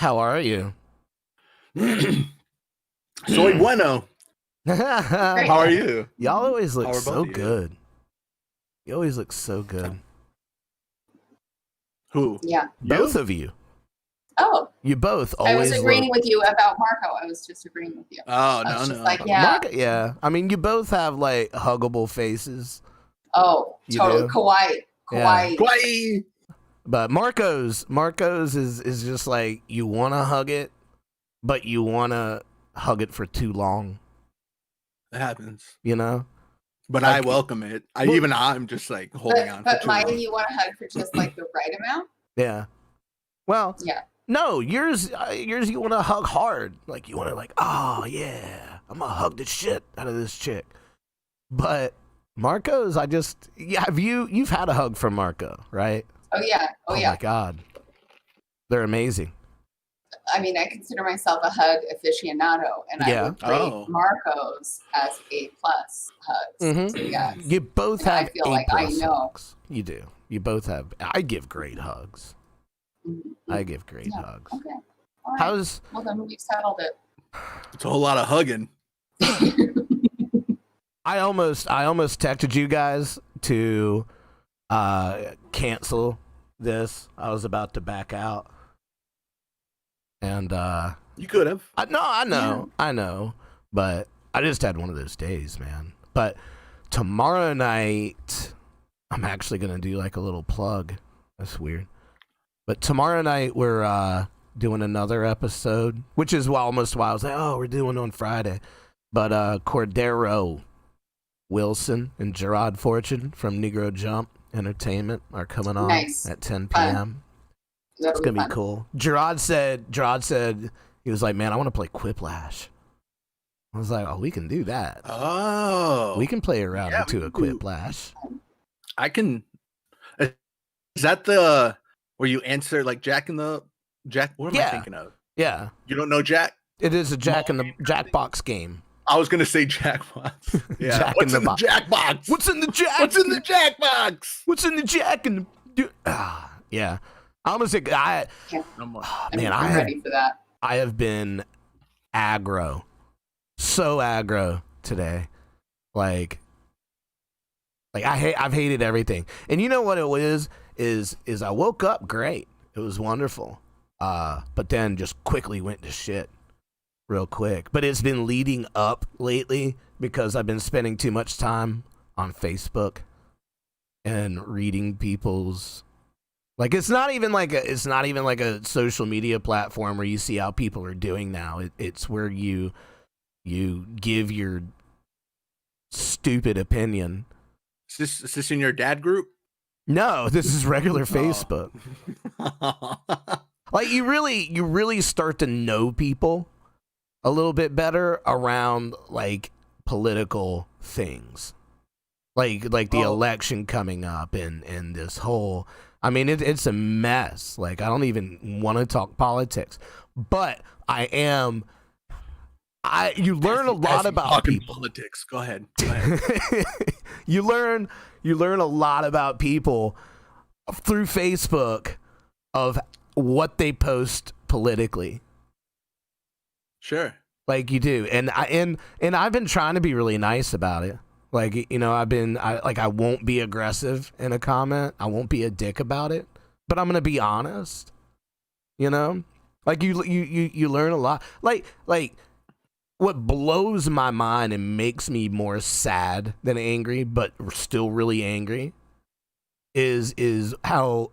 How are you? Soy bueno. Y'all How are you? always look How are so both of you? good. You always look so good. Who? Yeah. Both of you. Oh, You both I was always agreeing look. with you about Marco. I was just agreeing with you. Oh, I no, was just no. like, yeah. Mark, yeah. I mean, you both have like huggable faces. Oh, You totally. do? Kawaii. Yeah. Kawaii. Kawaii. But Marco's is just like you want to hug it, but you want to hug it for too long. That happens. You know? But Like- I welcome it. Well- I'm just like holding on for But too mine, long. you want to hug for just like the right amount? Yeah. Well, Yeah. no, yours you want to hug hard. Like you want to like, oh yeah, I'm gonna hug the shit out of this chick. But Marco's, you've had a hug from Marco, right? Oh yeah. Oh Oh yeah. my god, they're amazing. I mean, I consider myself a hug aficionado, and Yeah. I would rate Oh. Marco's as A+ hugs. Mhm. So yes. You both And I have feel A+ like I know. hugs. You do. You both have. I give great hugs. Mhm. I give great Yeah. hugs. Okay. All right. How's Well, then we've settled it. It's a whole lot of hugging. I almost texted you guys to cancel this. I was about to back out. And You could have. I know. But I just had one of those days, man. But tomorrow night I'm actually gonna do like a little plug. That's weird. But tomorrow night we're doing another episode, which is almost why I was like, oh, we're doing on Friday. But Cordero Wilson and Gerard Fortune from Negro Jump Entertainment are coming on Nice. at 10 Fun. p.m. That'll It's gonna be fun. cool. Gerard said he was like, man, I want to play Quiplash. I was like, oh, we can do that. Oh. We can play around Yeah, into we a can do- Quiplash. I can. Is that the where you answer like Jack? What am Yeah. I thinking of? Yeah, You don't know Jack? it is a Jack in the Jackbox game. I was gonna say Jackbox. Yeah. Jack What's in in the the Jackbox? What's in the Jack? What's in the Jackbox? What's in the Jack and the? Yeah. I almost think No more. man, I'm ready for that. I have been aggro, so aggro today. Like I've hated everything. And you know what it was is I woke up great. It was wonderful. But then just quickly went to shit real quick. But it's been leading up lately because I've been spending too much time on Facebook and reading people's like it's not even like a social media platform where you see how people are doing now. It's where you give your stupid opinion. Is this in your dad group? No, this is regular Facebook. Like you really start to know people a little bit better around like political things. Like the election coming up and this whole I mean it's a mess. Like I don't even want to talk politics. But you learn a lot about talking people. politics. Go ahead. you learn a lot about people through Facebook of what they post politically. Sure. Like you do. And I've been trying to be really nice about it. Like, you know, I won't be aggressive in a comment. I won't be a dick about it, but I'm going to be honest. You know? Like you learn a lot. Like what blows my mind and makes me more sad than angry, but still really angry is how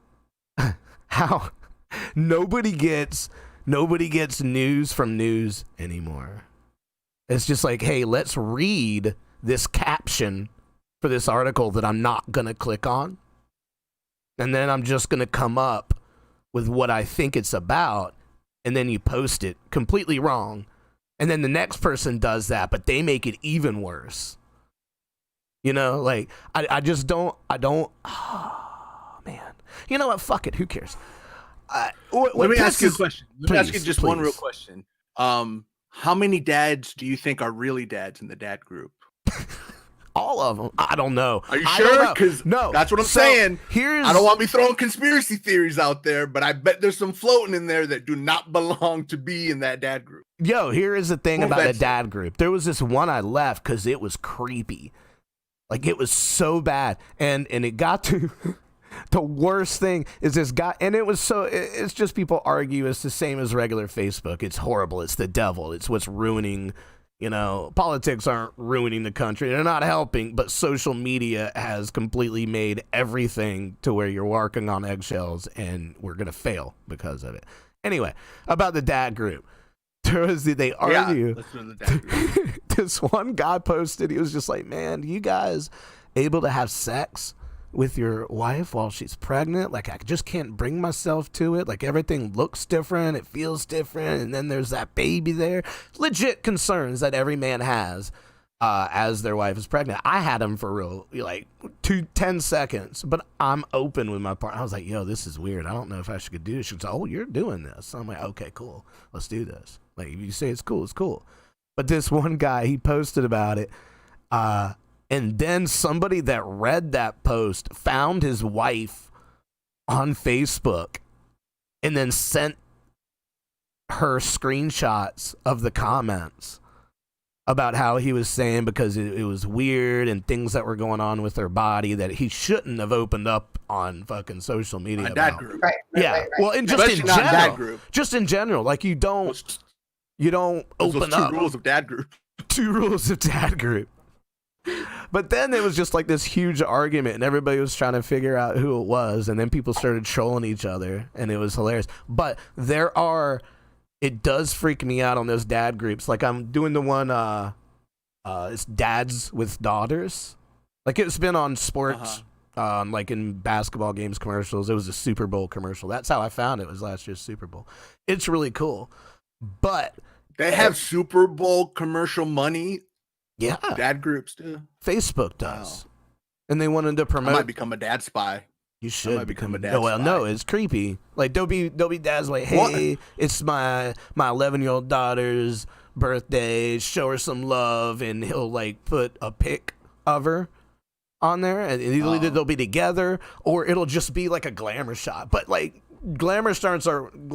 nobody gets news from news anymore. It's just like, hey, let's read this caption for this article that I'm not going to click on. And then I'm just going to come up with what I think it's about. And then you post it completely wrong. And then the next person does that, but they make it even worse. You know, like, I oh, man. You know what? Fuck it. Who cares? Let me ask you a question. Let me ask you just one please. real question. How many dads do you think are really dads in the dad group? all of them. I don't know. Are you I sure? don't know. Because No. that's what I'm So, saying. Here's I don't want me throwing conspiracy theories out there, but I bet there's some floating in there that do not belong to be in that dad group. Yo, here is the thing No about the offense. dad group. There was this one I left because it was creepy. Like, it was so bad. And it got to the worst thing is this guy, and it's just people argue. It's the same as regular Facebook. It's horrible. It's the devil. It's what's ruining, politics aren't ruining the country. They're not helping, but social media has completely made everything to where you're walking on eggshells, and we're going to fail because of it. Anyway, about the dad group. They argue. Yeah, let's do the dad group. This one guy posted, he was just like, man, you guys able to have sex with your wife while she's pregnant? Like, I just can't bring myself to it. Like, everything looks different, it feels different, and then there's that baby there. Legit concerns that every man has as their wife is pregnant. I had them for real, like 10 seconds, but I'm open with my partner. I was like, yo, this is weird. I don't know if I should do this. She was like, oh, you're doing this. I'm like, okay, cool. Let's do this. Like, if you say it's cool, it's cool. But this one guy, he posted about it, and then somebody that read that post found his wife on Facebook and then sent her screenshots of the comments about how he was saying because it was weird and things that were going on with her body that he shouldn't have opened up on fucking social media My about. dad group. Right. Yeah. Right. Well, and just Especially in not general. dad group. Just in general. Like, you don't Those open two up. rules of dad group. 2 rules of dad group. But then it was just like this huge argument, and everybody was trying to figure out who it was, and then people started trolling each other, and it was hilarious. But it does freak me out on those dad groups. Like, I'm doing the one, it's dads with daughters. Like, it's been on sports, like in basketball games commercials. It was a Super Bowl commercial. That's how I found it. It was last year's Super Bowl. It's really cool. But They have Super Bowl commercial money. yeah, Dad groups too. Facebook does. Wow. And they wanted to I promote. might become a dad spy. You should might become a dad No, well, spy. no, it's creepy. Like, there'll be dads like, hey, it's my 11-year-old daughter's birthday. Show her some love, and he'll like put a pic of her on there, and either they'll be together or it'll just be like a glamour shot. But like, glamour shots aren't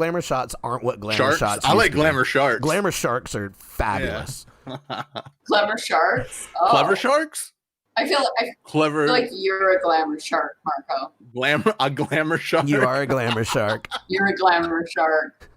what glamour Sharks. shots. I used like to be. glamour sharks. Glamour sharks are fabulous. Clever sharks. Oh. Clever sharks. I feel Clever. like you're a glamour shark, Marco. A glamour shark. You are a glamour shark. You're a glamour shark.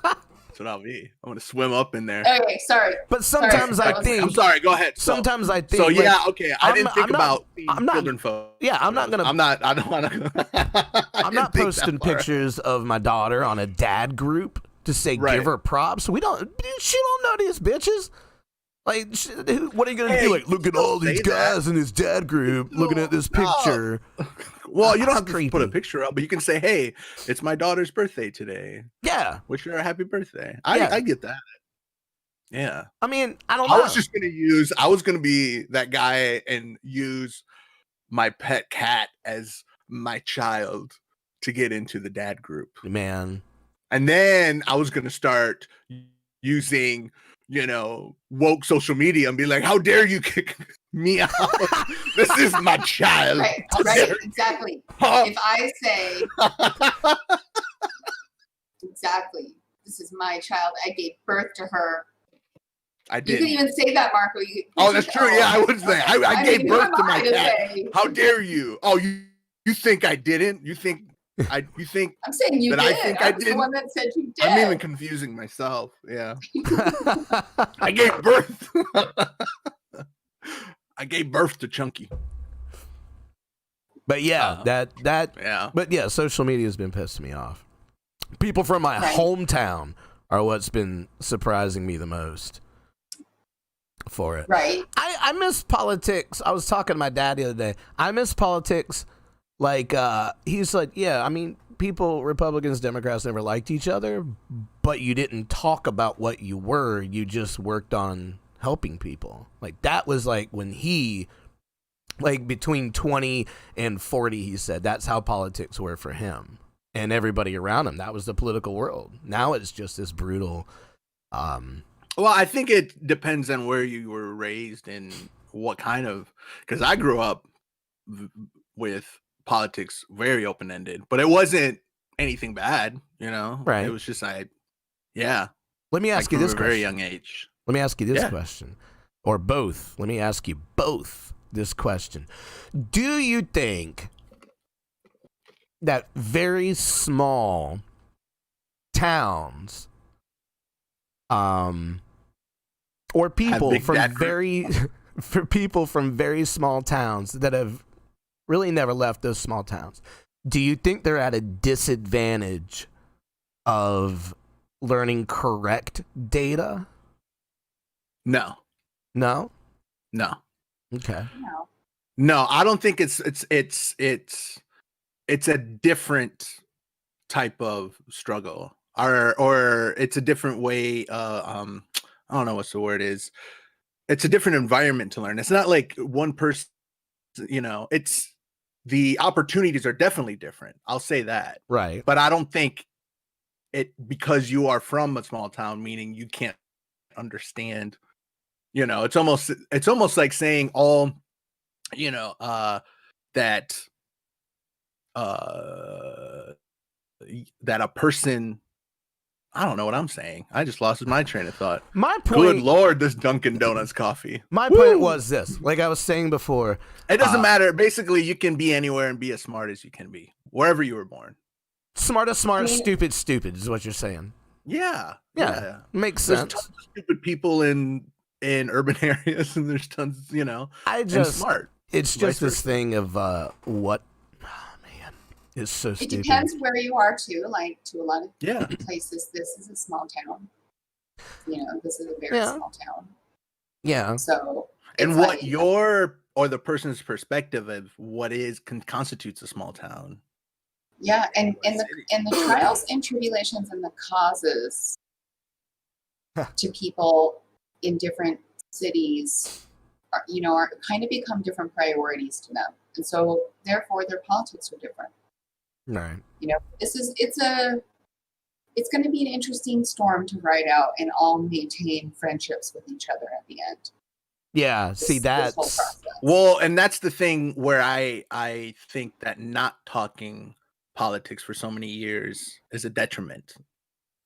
That's what I'll be. I'm gonna swim up in there. Okay, sorry. But sometimes Sorry, I think. I'm sorry. Go ahead. Sometimes I think. So like, yeah, okay. I I'm- didn't think I'm not- about I'm not- children photos. Yeah, I'm not gonna. I'm not. I don't want to. I'm not posting pictures of my daughter on a dad group to say Right. give her props. She don't know these bitches. Like, what are you gonna do? Like, look at all these say that. guys in this dad group looking at this picture. Well, you don't That's have to creepy. put a picture up, but you can say, "Hey, it's my daughter's birthday today. Yeah, Wish her a happy birthday." Yeah. I get that. Yeah. I mean, I don't know. I was gonna be that guy and use my pet cat as my child to get into the dad group. Man, And then I was gonna start using, woke social media and be like, "How dare you kick me out? This is my child." Right, How right, dare- exactly. Oh. If I say exactly, this is my child. I gave birth to her. I You did. can even say that, Marco. Oh, that's true. Yeah, I would say I gave mean, birth who to am my I to cat. say? How dare you? Oh, you think I didn't? You think you think I'm saying you But did. I think I I was the didn't. one that said you did. I'm even confusing myself. Yeah. I gave birth. I gave birth to Chunky. but yeah, that. Yeah. But yeah, social media has been pissing me off. People from my Right. hometown are what's been surprising me the most for it. Right. I miss politics. I was talking to my dad the other day. I miss politics. Like, he's like, yeah, I mean, people, Republicans, Democrats never liked each other, but you didn't talk about what you were. You just worked on helping people. Like, that was like when he, like, between 20 and 40, he said that's how politics were for him and everybody around him. That was the political world. Now it's just this brutal, Well, I think it depends on where you were raised and what kind of. Because I grew up with politics very open ended, but it wasn't anything bad. It Right. was just yeah, Let me like ask you from this a very question. young age. Let me ask you this Yeah. question, or both. Let me ask you both this question. Do you think that very small towns, or Have people big from dad groups. very, for people from very small towns that have really never left those small towns, do you think they're at a disadvantage of learning correct data? No, No? no, Okay. No. no. I don't think it's a different type of struggle, or it's a different way. I don't know what's the word is. It's a different environment to learn. It's not like one person. It's the opportunities are definitely different. I'll say that, Right. but I don't think it because you are from a small town, meaning you can't understand. It's almost like saying all that uh that a person. I don't know what I'm saying. I just lost my train of thought. My Good point Lord, this Dunkin' Donuts coffee. my point Woo! was this. Like I was saying before, It doesn't matter. Basically, you can be anywhere and be as smart as you can be, wherever you were born. smart is I smart, mean, stupid is what you're saying. Yeah, Yeah. yeah. Makes There's tons sense. of stupid people in urban areas, and there's tons, I and just smart, it's just vice this versa. thing of what oh man. It's so it stupid. depends where you are too. Like to a lot of Yeah. places, this is a small town. This is a very Yeah. small town. Yeah. So And it's what like, your or the person's perspective of what constitutes a small town. yeah, and or a and the city. and the trials and tribulations and the causes to people in different cities are kind of become different priorities to them, and so therefore their politics are different. Right. It's going to be an interesting storm to ride out and all maintain friendships with each other at the end. Yeah. See, This whole that's process. Well, and that's the thing where I think that not talking politics for so many years is a detriment.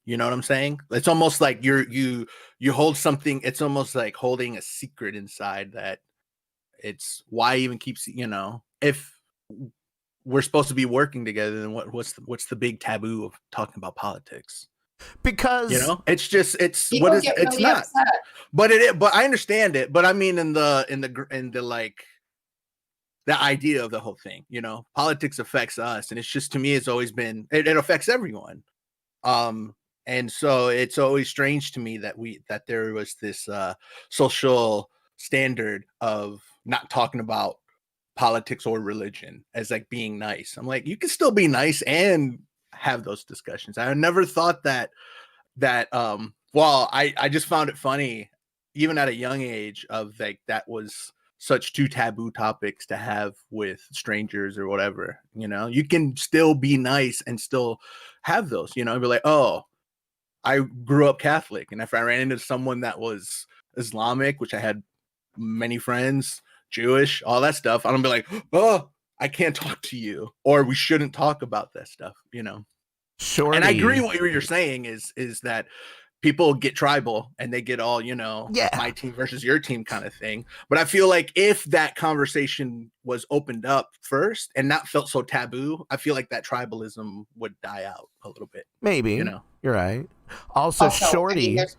You know what I'm saying? It's almost like you hold something. It's almost like holding a secret inside that it's why even keeps if we're supposed to be working together, then what's the big taboo of talking about politics? because People get it's really not. upset. But I understand it. But I mean, in the like the idea of the whole thing, politics affects us, and it's just to me, it's always been it affects everyone. Um, and so it's always strange to me that there was this social standard of not talking about politics or religion as like being nice. I'm like, you can still be nice and have those discussions. I never thought that well, I just found it funny even at a young age of like that was such two taboo topics to have with strangers or whatever. You can still be nice and still have those, be like, oh, I grew up Catholic, and if I ran into someone that was Islamic, which I had many friends, Jewish, all that stuff, I don't be like, oh, I can't talk to you, or we shouldn't talk about that stuff. And I agree Shorty. what you're saying is that people get tribal and they get all, Yeah. my team versus your team kind of thing. But I feel like if that conversation was opened up first and not felt so taboo, I feel like that tribalism would die out a little bit. Maybe. You're right. Also, Also, I mean, Shorty. there's.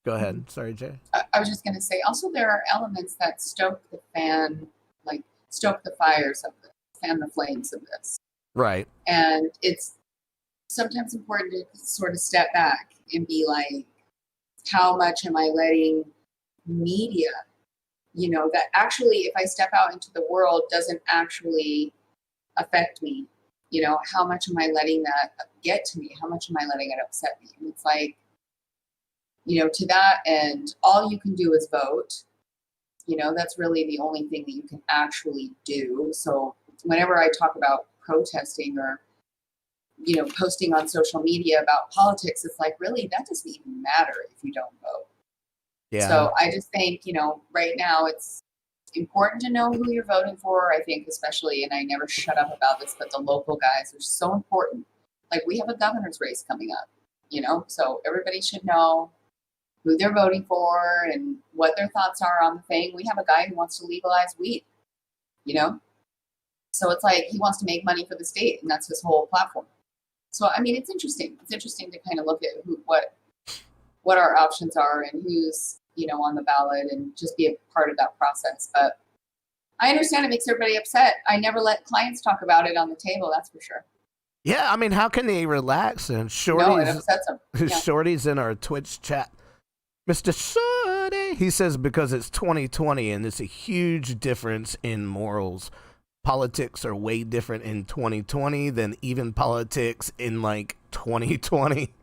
Go ahead. Sorry, Jay. I was just going to say. Also, there are elements that stoke the fires of this, fan the flames of this, Right. and it's sometimes important to sort of step back and be like, how much am I letting media, that actually, if I step out into the world, doesn't actually affect me. How much am I letting that get to me? How much am I letting it upset me? And it's like, to that end, all you can do is vote. That's really the only thing that you can actually do. So whenever I talk about protesting or, posting on social media about politics, it's like, really, that doesn't even matter if you don't vote. Yeah. So I just think, right now it's important to know who you're voting for. I think especially, and I never shut up about this, but the local guys are so important. Like we have a governor's race coming up, so everybody should know who they're voting for and what their thoughts are on the thing. We have a guy who wants to legalize weed, so it's like he wants to make money for the state, and that's his whole platform. So I mean, it's interesting. It's interesting to kind of look at what our options are and who's on the ballot, and just be a part of that process. But I understand it makes everybody upset. I never let clients talk about it on the table. That's for sure. Yeah, I mean, how can they relax? And No, it Shorty's, upsets them. Yeah. Shorty's in our Twitch chat. Mr. Shorty, he says because it's 2020 and it's a huge difference in morals. Politics are way different in 2020 than even politics in like 2020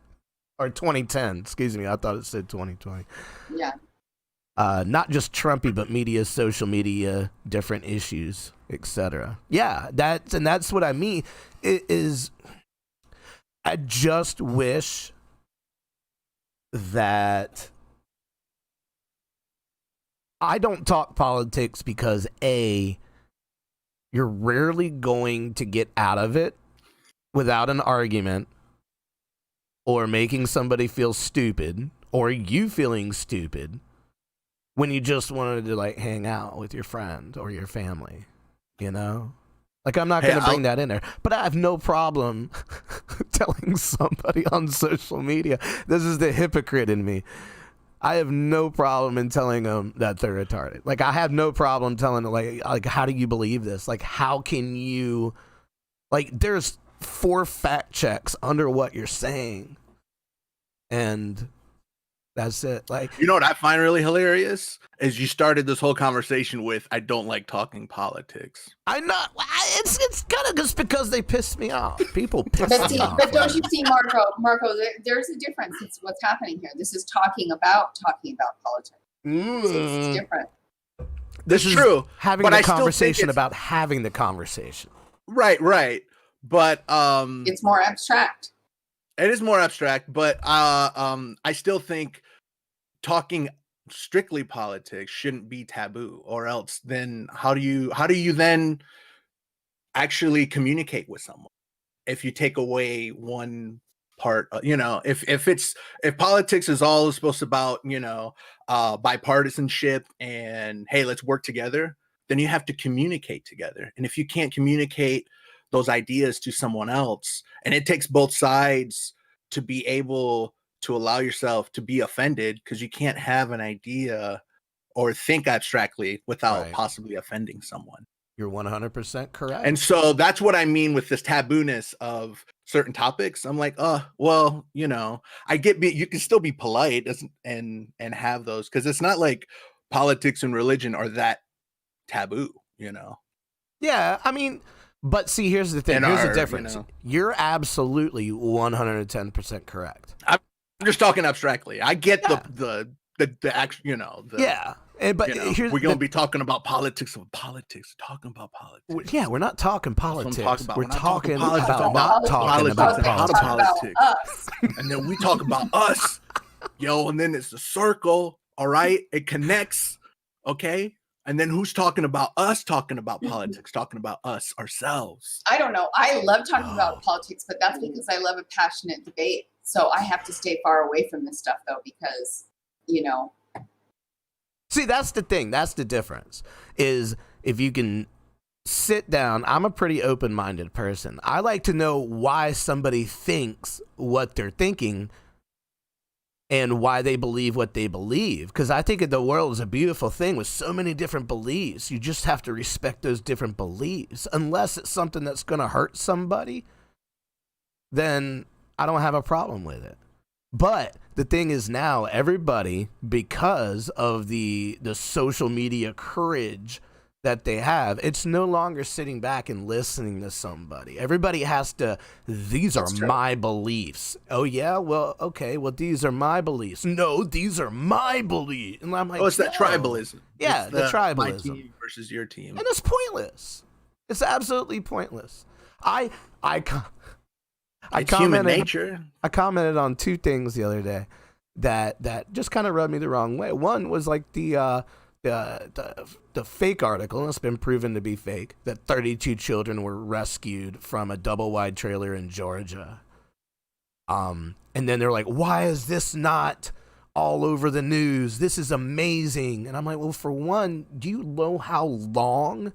or 2010. Excuse me, I thought it said 2020. Yeah. Not just Trumpy, but media, social media, different issues, etc. Yeah, that's what I mean. I just wish that I don't talk politics because A, you're rarely going to get out of it without an argument or making somebody feel stupid or you feeling stupid when you just wanted to like hang out with your friend or your family, Like I'm not going to bring that in there, but I have no problem telling somebody on social media, this is the hypocrite in me. I have no problem in telling them that they're retarded. Like I have no problem telling them like how do you believe this? Like how can you, like there's 4 fact checks under what you're saying. And that's it. Like, what I find really hilarious is you started this whole conversation with, I don't like talking politics. It's kind of just because they pissed me off. People piss me off. But don't you see, Marco, there's a difference. It's what's happening here. This is talking about politics. It's different. This is true. Having the conversation about having the conversation. Right. But it's more abstract. It is more abstract, but I still think talking strictly politics shouldn't be taboo, or else then how do you then actually communicate with someone if you take away one part? If politics is all supposed to about bipartisanship and hey, let's work together, then you have to communicate together. And if you can't communicate those ideas to someone else, and it takes both sides to be able to allow yourself to be offended, because you can't have an idea or think abstractly without possibly offending someone. You're 100% correct. And so that's what I mean with this tabooness of certain topics. I'm like, well, I get you can still be polite and have those, because it's not like politics and religion are that taboo, Yeah, I mean, but see, here's the thing. Here's the difference. You're absolutely 110% correct. I'm just talking abstractly. I get the actual, yeah. But here's we're going to be talking about politics, talking about politics. Yeah, we're not talking politics. We're talking about not talking about politics. And then we talk about us, and then it's a circle, all right? It connects, okay? And then who's talking about us, talking about politics, talking about us, ourselves? I don't know. I love talking about politics, but that's because I love a passionate debate. So I have to stay far away from this stuff, though, because, See, that's the thing. That's the difference. Is if you can sit down. I'm a pretty open-minded person. I like to know why somebody thinks what they're thinking and why they believe what they believe. Because I think the world is a beautiful thing with so many different beliefs. You just have to respect those different beliefs. Unless it's something that's going to hurt somebody, then I don't have a problem with it. But the thing is now, everybody, because of the social media courage that they have, it's no longer sitting back and listening to somebody. Everybody has to, these are my beliefs. Oh, yeah? Well, okay. Well, these are my beliefs. No, these are my beliefs. And I'm like, it's that tribalism. Yeah, it's the tribalism. My team versus your team. And it's pointless. It's absolutely pointless. It's human nature. I commented on two things the other day. that just kind of rubbed me the wrong way. One was like the fake article, and it's been proven to be fake, that 32 children were rescued from a double wide trailer in Georgia. And then they're like, why is this not all over the news? This is amazing. And I'm like, well, for one, do you know how long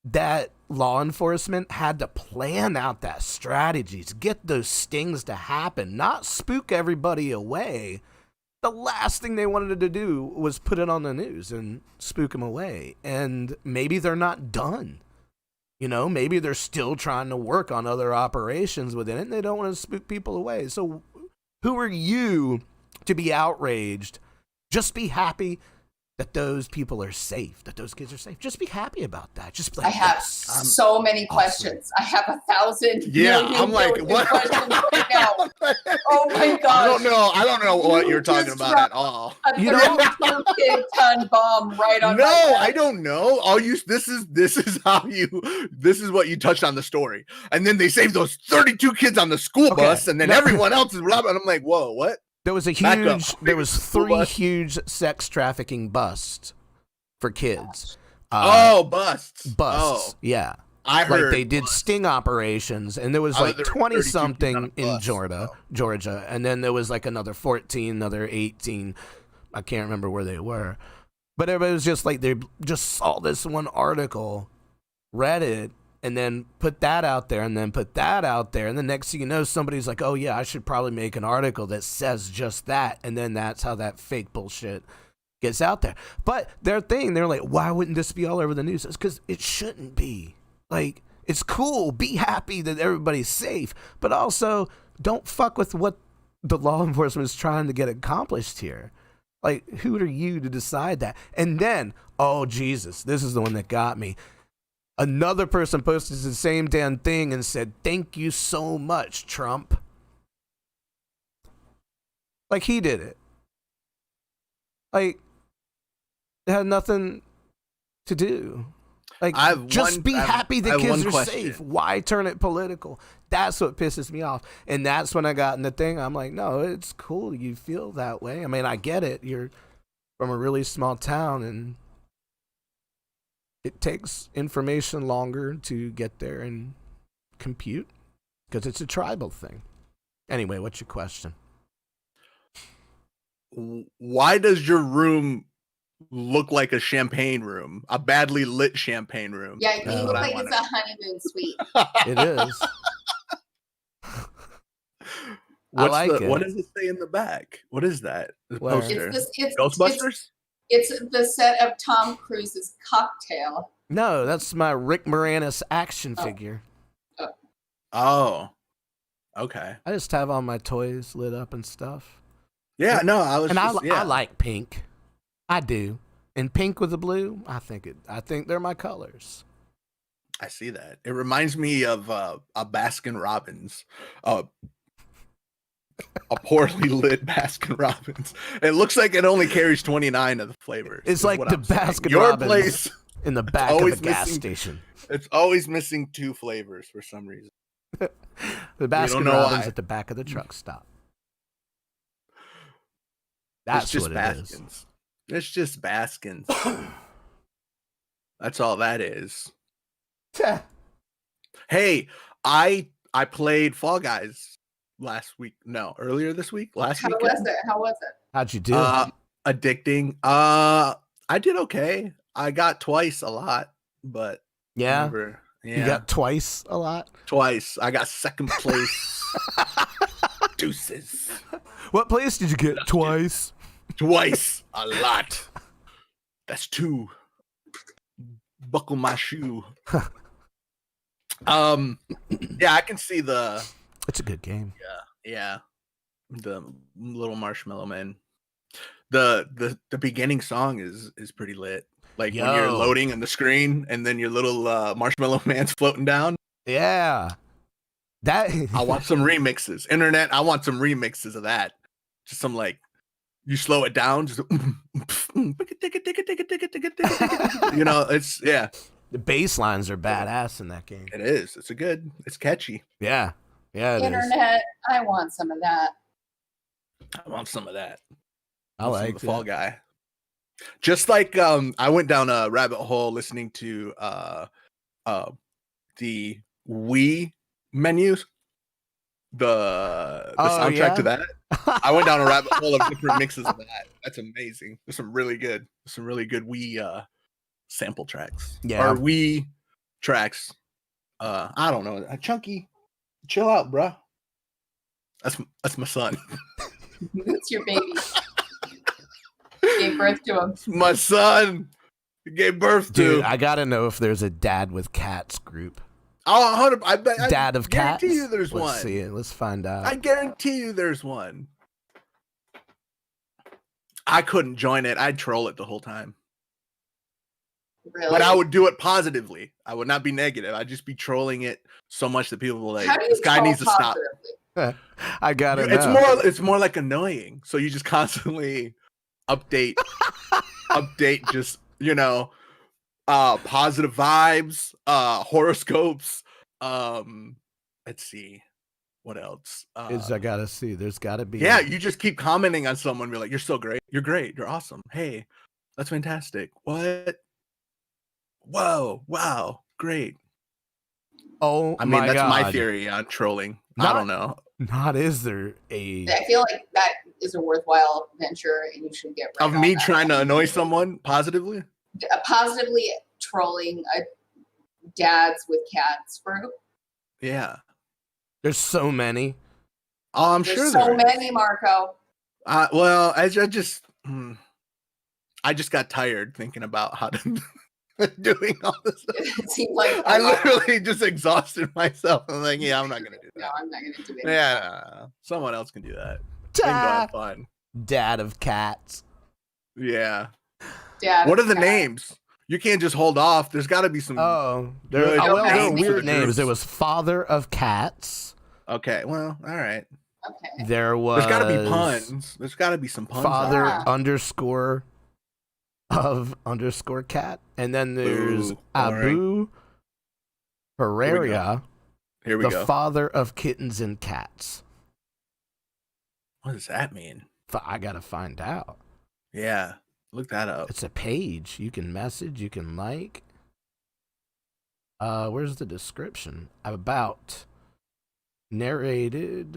that law enforcement had to plan out that strategy to get those stings to happen, not spook everybody away? The last thing they wanted to do was put it on the news and spook them away. And maybe they're not done. Maybe they're still trying to work on other operations within it, and they don't want to spook people away. So who are you to be outraged? Just be happy that those people are safe, that those kids are safe. Just be happy about that. Just be like, I have so many questions. I have 1,000 million I'm like, what? questions right now. Oh my gosh. I don't know what you're talking about at all. A 32-ton bomb right on my No, head. I don't know. This is what you touched on the story. And then they saved those 32 kids on the school bus, and then everyone else is robbing. I'm like, whoa, what? There was three huge sex trafficking busts for kids. Busts. Busts. Yeah. I heard like they did sting operations, and there was like 20 something in Georgia, and then there was like another 14, another 18. I can't remember where they were, but everybody was just like, they just saw this one article, read it, and then put that out there, and then put that out there, and the next thing you know, somebody's like, oh yeah, I should probably make an article that says just that, and then that's how that fake bullshit gets out there. But they're like, why wouldn't this be all over the news? It's because it shouldn't be. Like, it's cool, be happy that everybody's safe, but also don't fuck with what the law enforcement is trying to get accomplished here. Like, who are you to decide that? And then, oh Jesus, this is the one that got me. Another person posted the same damn thing and said, thank you so much, Trump. Like, he did it. Like, it had nothing to do. Like, be happy the kids are safe. Why turn it political? That's what pisses me off. And that's when I got in the thing. I'm like, no, it's cool. You feel that way. I mean, I get it. You're from a really small town, and it takes information longer to get there and compute because it's a tribal thing. Anyway, what's your question? Why does your room look like a champagne room, a badly lit champagne room? Yeah, you look like it's a honeymoon suite. It is. I like it. What does it say in the back? What is that? The poster. It's Ghostbusters? It's the set of Tom Cruise's Cocktail. No, that's my Rick Moranis action figure. Oh, okay. I just have all my toys lit up and stuff. Yeah, no, I like pink. I do. And pink with the blue, I think they're my colors. I see that. It reminds me of a Baskin Robbins. A poorly lit Baskin Robbins. It looks like it only carries 29 of the flavors. It's like the Baskin Your Robbins place in the back of the gas station. It's always missing 2 flavors for some reason. The Baskin Robbins at the back of the truck stop. That's what it is. It's just Baskins. That's all that is. Hey, I played Fall Guys earlier this week. How was it? How'd you do? Addicting. I did okay. I got twice a lot, but yeah. Yeah. You got twice a lot? Twice. I got second place. Deuces. What place did you get twice? Twice. A lot. That's 2. Buckle my shoe. Yeah, I can see the... It's a good game. Yeah. The little marshmallow man. The beginning song is pretty lit. Like when you're loading on the screen and then your little marshmallow man's floating down. Yeah. That I want some remixes. Internet, I want some remixes of that. Just some like you slow it down, just it's The bass lines are badass in that game. It is. It's catchy. Yeah. Yeah. Internet, I want some of that. I want some of that. I Want some like of the Fall that. Guy. Just like I went down a rabbit hole listening to the Wii menus, the Oh, soundtrack yeah? to that. I went down a rabbit hole of different mixes of that. That's amazing. There's some really good Wii sample tracks. Yeah. Or Wii tracks. I don't know. Chunky, chill out, bro. That's my son. That's your baby. Gave birth to him. My son gave birth Dude, to. I gotta know if there's a Dad with Cats group. Oh, 100. I bet. Dad of Cats? guarantee you there's Let's one. see it. Let's find out. I guarantee you there's one. I couldn't join it. I'd troll it the whole time. Really? But I would do it positively. I would not be negative. I'd just be trolling it so much that people were How like, do you this guy troll needs to stop. positively? I gotta know. It's more like annoying. So you just constantly update just, positive vibes, horoscopes. Let's see. What else? I gotta see. There's gotta be. Yeah, you just keep commenting on someone. Be like, you're so great. You're great. You're awesome. Hey, that's fantastic. What? Whoa. Wow. Great. Oh, I mean, my that's God. my theory on trolling. I don't know. Not is there a. I feel like that is a worthwhile venture, and you should get right Of on me that. trying to annoy someone positively? Positively trolling a dads with cats group. Yeah. There's so many. Oh, I'm There's sure so there is. many, Marco. Well, I just got tired thinking about how to doing all this. It seemed like I literally just exhausted myself. I'm like, yeah, I'm not gonna do No, that. I'm not gonna do it. Yeah, someone else can do that. They can go have fun. Dad of Cats. Yeah. Dad, What are the cat. names? You can't just hold off. There's got to be some. Oh, Good there are names. weird names. There was Father of Cats. Okay, well, all right. Okay. There was. There's got to be puns. There's got to be some puns. Father Yeah. underscore of underscore cat, and then there's Ooh, boring. Abu Pereira, Here we the go. father of kittens and cats. What does that mean? I gotta find out. Yeah, look that up. It's a page. You can message. You can like. Where's the description? About narrated.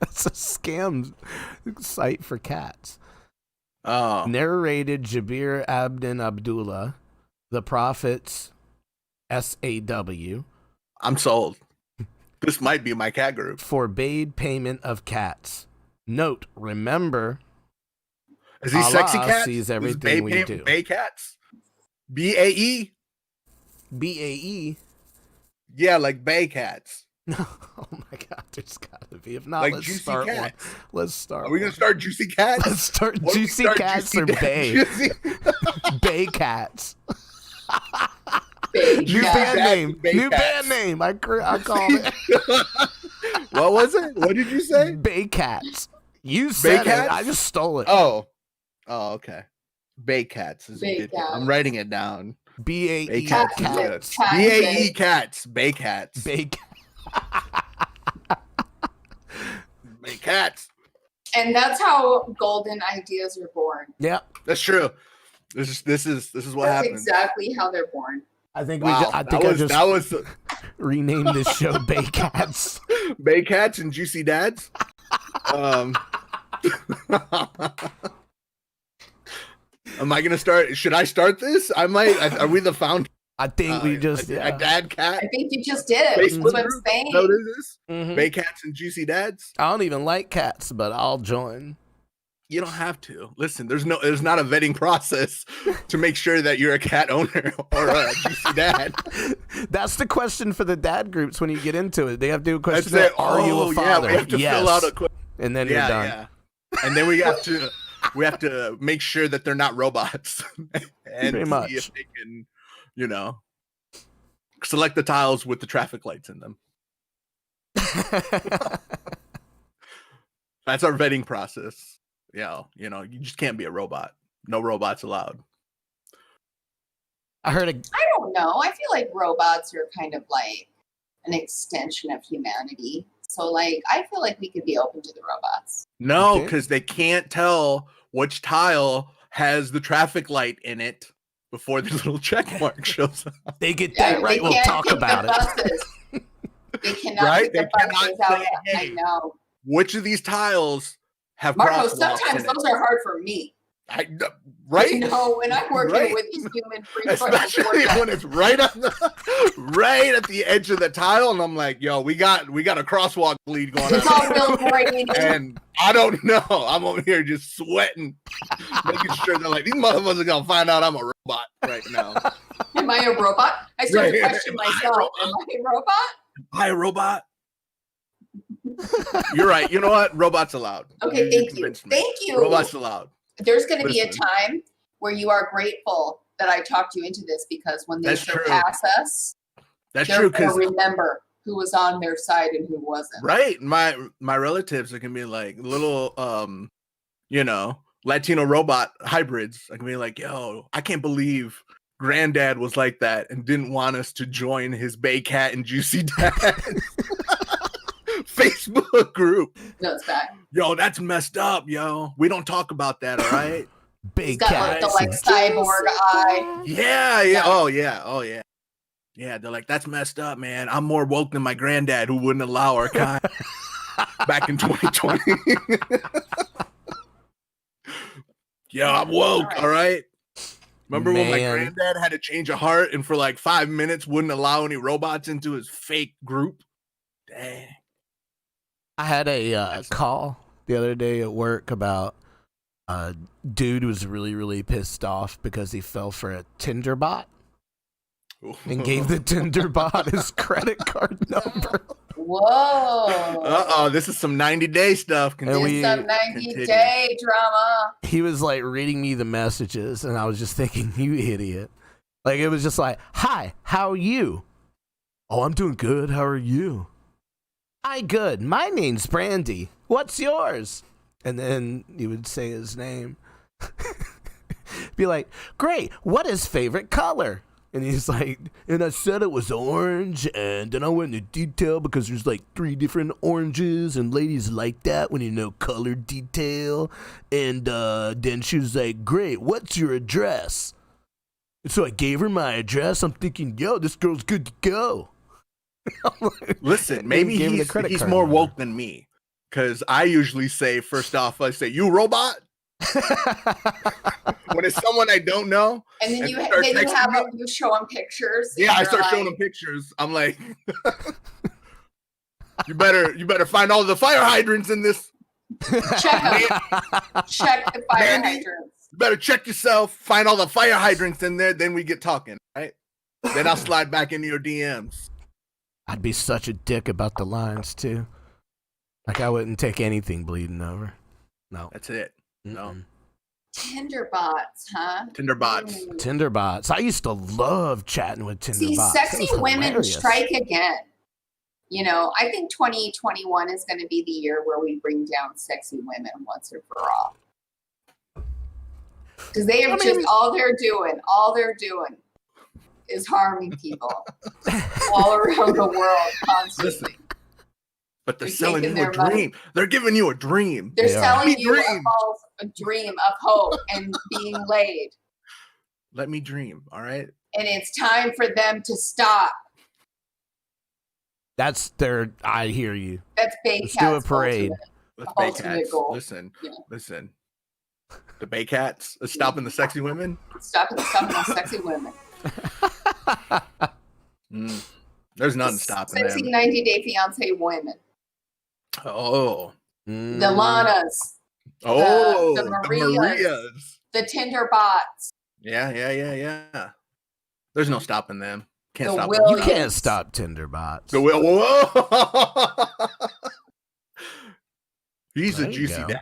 It's a scam site for cats. Oh, Narrated Jabir Abdin Abdullah, the Prophet's SAW, I'm sold. This might be my cat group. forbade payment of cats. Note, remember, Is he Allah sexy cats? sees Is everything we do. Bay cats. BAE. BAE. Yeah, like bay cats. No, oh my God, there's gotta be. If not, Like let's juicy start cats. one. Let's start. Are we gonna one. start juicy cats? Let's start What if we juicy start cats Juicy or Dad- bay. Juicy- Bay cats. Big New cat. band Dads name. and Bay New Cats. band name. I called it. What was it? What did you say? Bay cats. You said it. Cats? I just stole it. Oh, okay. Bay cats is a Bay good. cats. I'm writing it down. BAE Bay cats. cats. Cat and BAE bay. cats. Bay cats. Bay Bay cats. And that's how golden ideas are born. Yeah, That's true. This is what That's happens. exactly how they're born. I think Wow, I think I just that was renamed this show Bay Cats. Bay cats and juicy dads. Am I gonna start? Should I start this? I might. Are we the founder? I think we just a dad cat. I think you just did it. Facebook That's what I'm group? saying. Is that what it is? Mhm. Bay cats and juicy dads. I don't even like cats, but I'll join. You don't have to. Listen, there's not a vetting process to make sure that you're a cat owner or a juicy dad. That's the question for the dad groups when you get into it. They have to do a question. That's it. Are you a Oh, father? Yeah, we have to yes. fill out a And then you're done. yeah. And then we have to make sure that they're not robots and Pretty see much. if they can, select the tiles with the traffic lights in them. That's our vetting process. Yeah, you just can't be a robot. No robots allowed. I heard I don't know. I feel like robots are kind of like an extension of humanity. So like, I feel like we could be open to the robots. No, Okay. because they can't tell which tile has the traffic light in it before the little check mark shows up. They get Yeah, that right. they We'll can't talk pick about the it. buses. They cannot Right? pick the They cannot buses out. say, I hey, know. Which of these tiles have Marco, crosswalks sometimes in it? those are hard for me. Right? You know, when I'm working Right. with these human Especially when it's right on the right at the edge of the tile, and I'm like, yo, we got a crosswalk bleed going It's on. all Bill Brady. And I don't know. I'm over here just sweating, making sure they're like, these motherfuckers are gonna find out I'm a robot right now. Am I a robot? I start to Right. question Am I a myself. robot? Am I a robot? Hi, robot. You're right. You know what? Robots allowed. Okay, thank you. convinced me. Thank you. Robots allowed. There's going to be a Listen. time where you are grateful that I talked you into this, because when they That's true. surpass us, That's they're true. going to Because remember who was on their side and who wasn't. right, my relatives are gonna be like little Latino robot hybrids. I can be like, yo, I can't believe granddad was like that and didn't want us to join his Bay Cat and Juicy Dad Facebook group. No, it's bad. Yo, that's messed up, yo. We don't talk about that, all right? He's Big got cat. like the cyborg eye. Yeah. Yeah. Oh yeah. Yeah, they're like, that's messed up, man. I'm more woke than my granddad, who wouldn't allow our kind back in 2020. Yo, I'm woke, all right? Remember when my Man. granddad had to change a heart and for like 5 minutes wouldn't allow any robots into his fake group? Dang. I had a call the other day at work about a dude who was really, really pissed off because he fell for a Tinder bot and gave the Tinder bot his credit card number. Whoa. This is some 90-day stuff. And It's we some 90-day drama. He was like reading me the messages, and I was just thinking, you idiot. Like, it was just like, hi, how are you? Oh, I'm doing good. How are you? Hi, good. My name's Brandy. What's yours? And then he would say his name. Be like, great. What is favorite color? And he's like, and I said it was orange, and then I went into detail because there's like 3 different oranges, and ladies like that when you know color detail. And then she was like, great, what's your address? And so I gave her my address. I'm thinking, yo, this girl's good to go. Listen, maybe Gave her the he's credit card more number. woke than me. Because I usually say, first off, I say, you robot? When it's someone I don't know. And then And you start texting me. you show them pictures. Yeah, and I you're start showing like, them pictures. I'm like, you better find all the fire hydrants in this. check them. Check the fire Mandy? hydrants. You better check yourself, find all the fire hydrants in there, then we get talking, right? Then I'll slide back into your DMs. I'd be such a dick about the lines, too. Like, I wouldn't take anything bleeding over. No. That's it. No. Mm-mm. Tinder bots, huh? Tinder bots. Ooh. Tinder bots. I used to love chatting with Tinder See, bots. It sexy was women hilarious. strike again. You know, I think 2021 is going to be the year where we bring down sexy women once and for all. Because they are all they're doing is harming people all around the world constantly. Listen, but they're You're selling you taking a their money. dream. They're giving you a dream. They're They are. selling Let me you dream. a dream of hope and being laid. Let me dream, all right? And it's time for them to stop. That's their. I hear you. That's Bay Let's do a Cat's parade. Let's Ultimate Bay Cats. goal. Listen, Yeah. listen. The Bay Cats is stopping the sexy women. Stopping the sexy women. There's nothing stopping Sexy them. 90-day fiance women. Oh. Mm. The Lanas. Oh, the the Marias. Marias. The Tinder bots. Yeah. There's no stopping them. Can't The stop Will- You can't stop Tinder bots. them. Whoa. He's There a you juicy go. dad.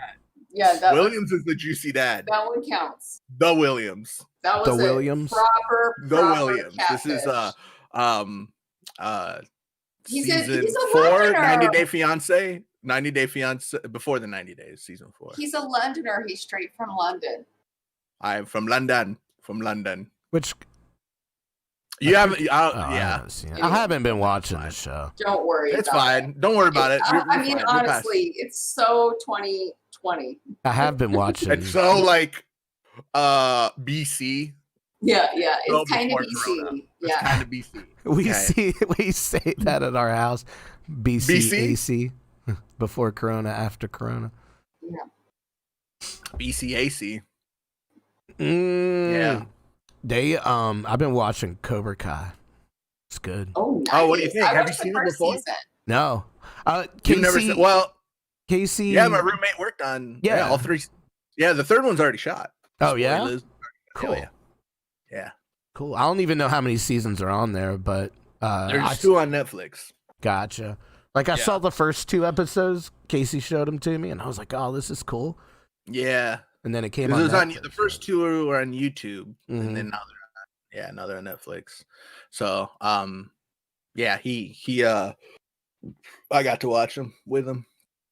Yeah, that Williams is the juicy dad. one counts. The Williams. That was The a Williams? proper The Williams. catfish. This is He's season a 4, Londoner. 90 Day Fiance. 90 Day Fiance before the 90 days, season 4. He's a Londoner. He's straight from London. I'm from London. From London. Which You haven't? I Yeah, haven't seen it. I haven't been watching the show. Don't worry. it's about fine. It. Don't worry about it. You're I mean, fine. You're past. honestly, it's so 2020. I have been watching. It's so like BC. Yeah, So it's kind of before Corona. BC. It's Yeah, kind of BC. We say that at our house. BC? BC? AC before Corona, after Corona. yeah. BCAC. Yeah. They I've been watching Cobra Kai. It's good. Oh, nice. Oh, what do you think? I Have you watched seen the it first before? season. No. You've Casey, never seen? Well, Casey. yeah, my roommate worked on Yeah. all three. Yeah, the third one's already shot. Oh yeah. Spoilers. Cool. Yeah. Cool. I don't even know how many seasons are on there, but There's 2 on Netflix. Gotcha. Like I saw the first 2 episodes. Casey showed them to me, and I was like, "Oh, this is cool." Yeah. And then it came It on. was Netflix, on the first 2 were on YouTube, Mhm. and then now they're on Netflix. So, yeah, he I got to watch him with him.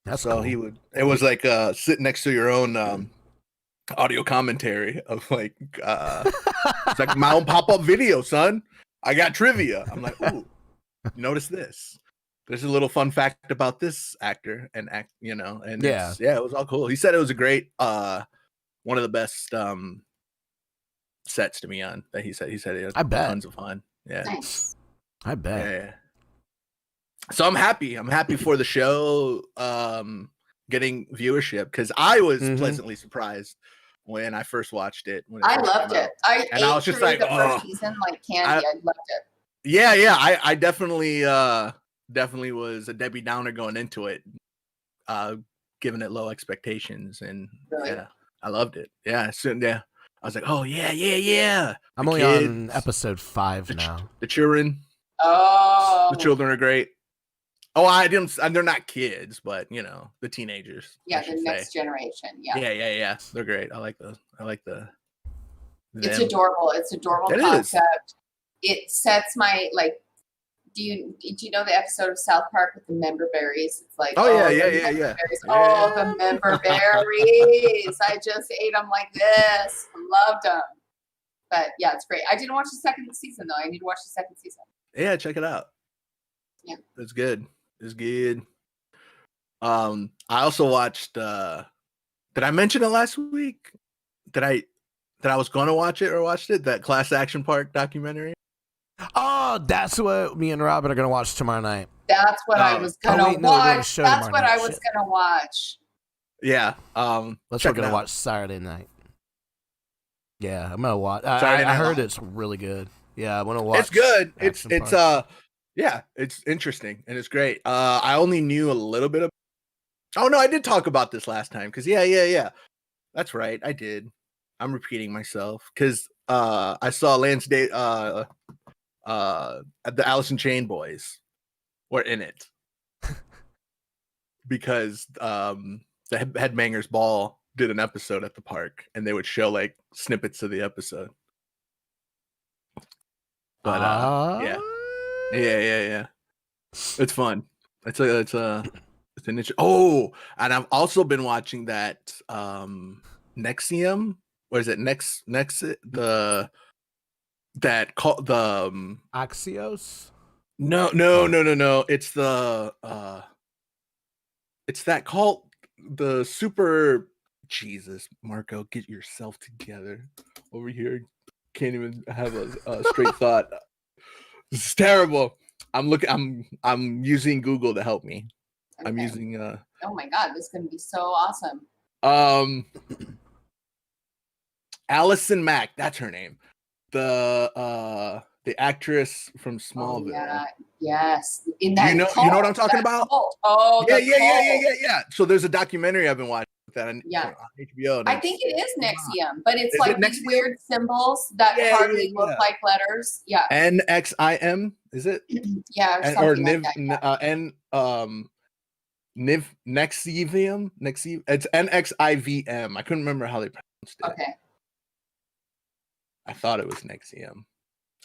That's so cool. it was like sitting next to your own audio commentary of like it's like my own pop-up video, son. I got trivia. I'm like, ooh, notice this. There's a little fun fact about this actor and and it was all cool. He said it was a great one of the best sets to be on that he said it had I bet. tons of fun. Yeah. Nice. I bet. Yeah. So I'm happy for the show getting viewership because I was pleasantly surprised when I first watched it. I loved it. I was just like, the first season like candy. I loved it. Yeah. I definitely was a Debbie Downer going into it, giving it low expectations, and yeah, I loved it. Yeah, I was like, oh yeah. I'm only on episode 5 now. The children. Oh, the children are great. Oh, I didn't. And they're not kids, but the teenagers. Yeah, the next generation. Yeah. They're great. I like those. I like the. It's adorable. It's adorable concept. It sets my like. Do you know the episode of South Park with the member berries? It's like yeah. Oh, the member berries! I just ate them like this. Loved them. But yeah, it's great. I didn't watch the second season though. I need to watch the second season. Yeah, check it out. Yeah, it's good. It's good. I also watched. Did I mention it last week? That I was going to watch it or watched it? That Class Action Park documentary. Oh, that's what me and Robin are gonna watch tomorrow night. That's what I was gonna watch. That's what I was gonna watch. Yeah. We're gonna watch Saturday night. Yeah, I'm gonna watch. I heard it's really good. Yeah, I want to watch. It's good. It's it's interesting and it's great. I only knew a little bit of. Oh no, I did talk about this last time because yeah. That's right, I did. I'm repeating myself because I saw Lance Day. The Alice in Chain boys were in it because the Headbangers Ball did an episode at the park and they would show like snippets of the episode. But yeah. It's fun. It's an interesting. Oh, and I've also been watching that Nexium. What is it? Next the. That called the Axios? No. It's the it's that cult, the super. Jesus, Marco, get yourself together over here. Can't even have a straight thought. This is terrible. I'm using Google to help me. Okay. I'm using Oh my god, this is gonna be so awesome. Allison Mack, that's her name. The actress from Smallville. Oh, yeah. Yes. In that you know what I'm talking about? Cult. Oh, yeah. So there's a documentary I've been watching that on HBO. I think it is Nexium, but it's like these weird symbols that hardly look like letters. Yeah. NXIM, is it? Yeah, or Niv Nexivium. It's NXIVM. I couldn't remember how they pronounced it. Okay. I thought it was Nexium.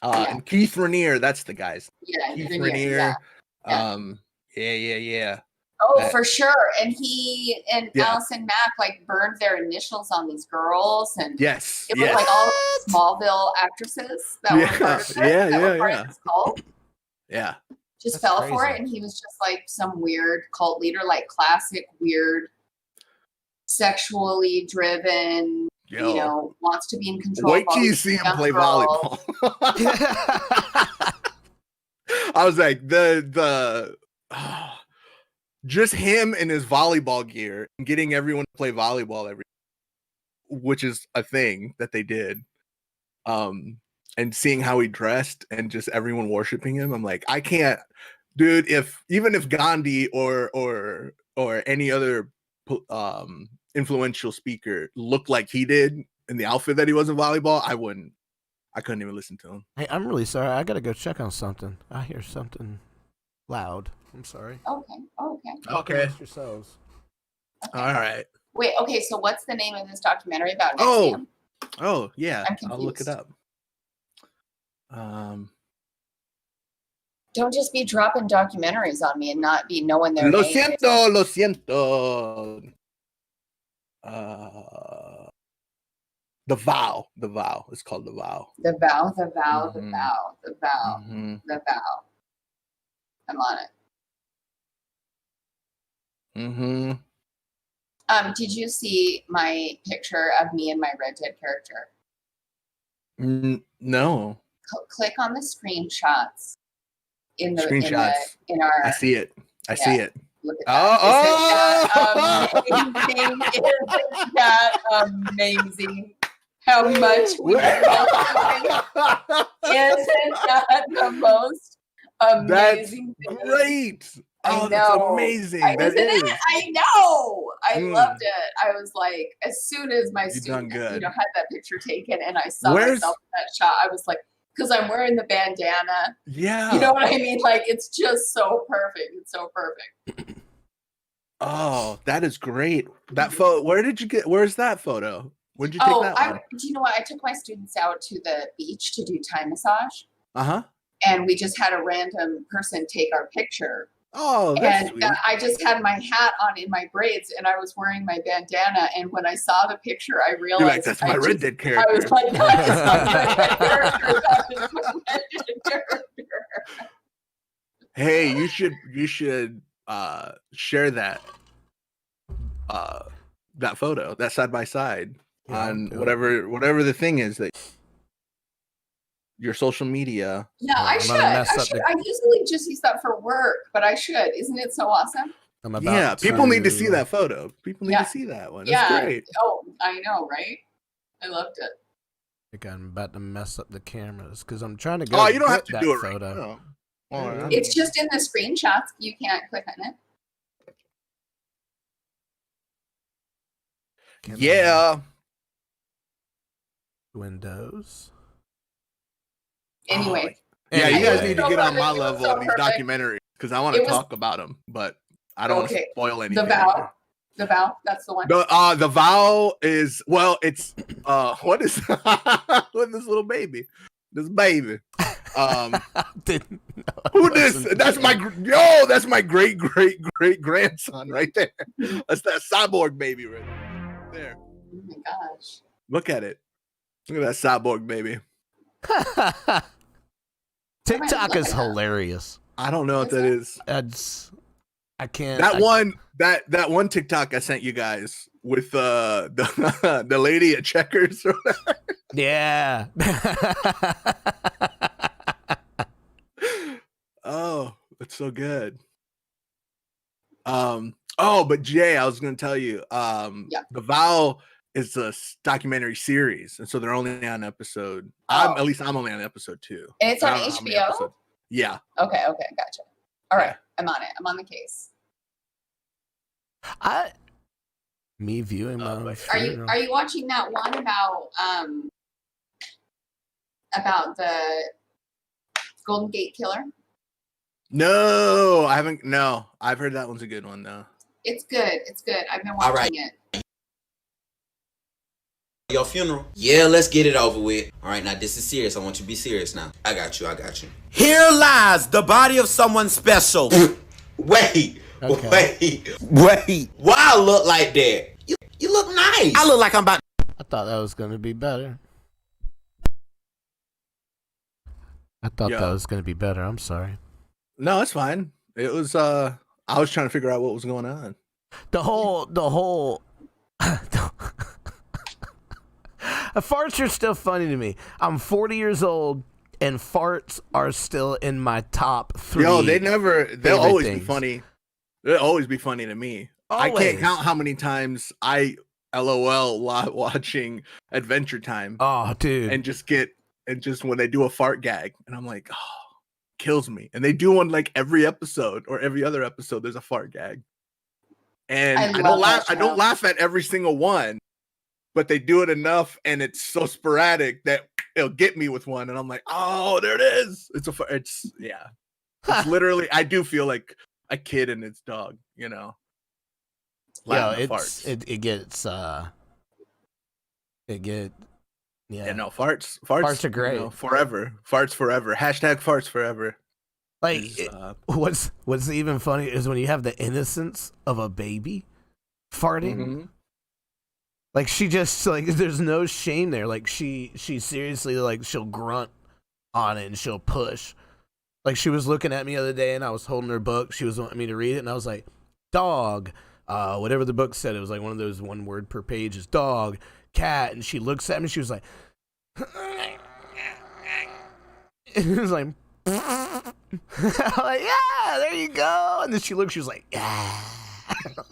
And Keith Raniere, that's the guys. Yeah, Keith Raniere. Yeah. Oh, for sure. And he and Yeah. Allison Mack like burned their initials on these girls, and Yes. it was Yes. like all of the Smallville actresses that were part of it, that were part of this cult. Yeah. Just That's fell for crazy. it, and he was just like some weird cult leader, like classic weird, sexually driven. Yo. You know, wants to be in control. Wait of all till you these see him young play girls. volleyball. I was like, just him in his volleyball gear and getting everyone to play volleyball which is a thing that they did. And seeing how he dressed and just everyone worshiping him, I'm like, I can't, dude. Even if Gandhi or any other influential speaker looked like he did in the outfit that he was in volleyball, I couldn't even listen to him. Hey, I'm really sorry. I gotta go check on something. I hear something loud. I'm sorry. Okay. Amongst yourselves. Okay. All right. Wait. Okay. So, what's the name of this documentary about? Oh yeah. I'm I'll look it confused. up. Don't just be dropping documentaries on me and not be knowing their Lo names. siento, lo siento. The Vow. It's called The Vow. The Vow, The Vow, Mhm. The Vow, The Vow, Mhm. The Vow. I'm on it. Did you see my picture of me and my Red Dead character? No. Click on the screenshots in our. I see it. I see it. Look at that. Isn't that amazing? How much we Isn't that the most amazing That's thing? great. I know. That's amazing. That Isn't is. it? I know. I loved it. I was like, as soon as my student, good. had that picture taken, and I saw Where's- myself in that shot, I was like, because I'm wearing the bandana. Yeah. You know what I mean? Like, it's just so perfect. It's so perfect. Oh, that is great. That photo. Where's that photo? Where'd you take that one? Do you know what? I took my students out to the beach to do Thai massage. Uh-huh. And we just had a random person take our picture. Oh, that's sweet. I just had my hat on in my braids, and I was wearing my bandana. And when I saw the picture, I realized You're like, that's my Red Dead character. I was like, that is my Red Dead character. That is my Red Dead character. Hey, you should share that photo, that side by side on whatever the thing is that your social media. Yeah, I should. I usually just use that for work, but I should. Isn't it so awesome? People need to see that photo. People need to see that one. That's great. Oh, I know, right? I loved it. I think I'm about to mess up the cameras because I'm trying to go. Oh, you don't have to that do it photo. right now. It's just in the screenshots. You can't click on it. Yeah. Windows. Anyway. Yeah, you guys need to get on my level of these documentaries because I want to talk about them, but I don't want to spoil anything. The Vow, that's the one. The Vow is, it's what is with this little baby? This baby. Didn't know. Who this? That's my great grandson right there. That's that cyborg baby right there. Oh my gosh. Look at it. Look at that cyborg baby. TikTok is hilarious. I don't know what that is. I can't. That one TikTok I sent you guys with the lady at Checkers. Yeah. Oh, that's so good. But Jay, I was going to tell you, The Vow is a documentary series, and so they're only on episode. I'm only on episode 2, and it's on HBO. Yeah. Okay, gotcha. All right, I'm on it. I'm on the case. Me viewing my own. Are you watching that one about the Golden Gate Killer? No, I haven't. No, I've heard that one's a good one though. It's good. I've been watching it. Your funeral? Yeah, let's get it over with. All right, now this is serious. I want you to be serious now. I got you. Here lies the body of someone special. Wait, Okay. Wait. Why I look like that? You look nice. I look like I'm about. I thought that was gonna be better. I'm sorry. No, it's fine. It was I was trying to figure out what was going on. The whole farts are still funny to me. I'm 40 years old and farts are still in my top 3. Yo, they'll always things. be funny. They'll always be funny to me. Always. I can't count how many times I LOL watching Adventure Time. Oh, dude. And just when they do a fart gag and I'm like, oh, kills me. And they do one like every episode or every other episode there's a fart gag. And I don't laugh at every single one, but they do it enough and it's so sporadic that it'll get me with one and I'm like, "Oh, there it is." It's literally I do feel like a kid and its dog, you know. Yeah, Yeah, farts. It gets Yeah, no, farts are great. You know, forever. Farts forever. Hashtag farts forever. Like what's even funny is when you have the innocence of a baby farting. Mm-hmm. Like she just like there's no shame there. Like she seriously like she'll grunt on it and she'll push. Like she was looking at me the other day and I was holding her book. She was wanting me to read it and I was like, dog, whatever the book said. It was like one of those 1 word per page is dog, cat, and she looks at me. She was like, it was like, I'm like, yeah, there you go. And then she looked. She was like, yeah,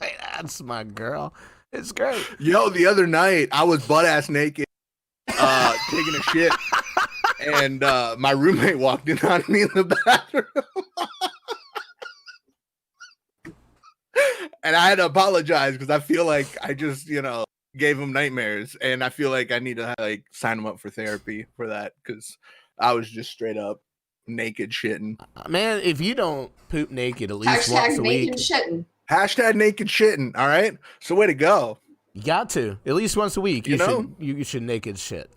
like, that's my girl. It's great. Yo, the other night I was butt ass naked, taking a shit, and my roommate walked in on me in the bathroom. And I had to apologize because I feel like I just, gave him nightmares, and I feel like I need to like sign him up for therapy for that because I was just straight up naked shitting. Man, if you don't poop naked at least once a week, shitting. Hashtag naked shitting. All right, so way to go. You got to at least once a week. You know? You should naked shit.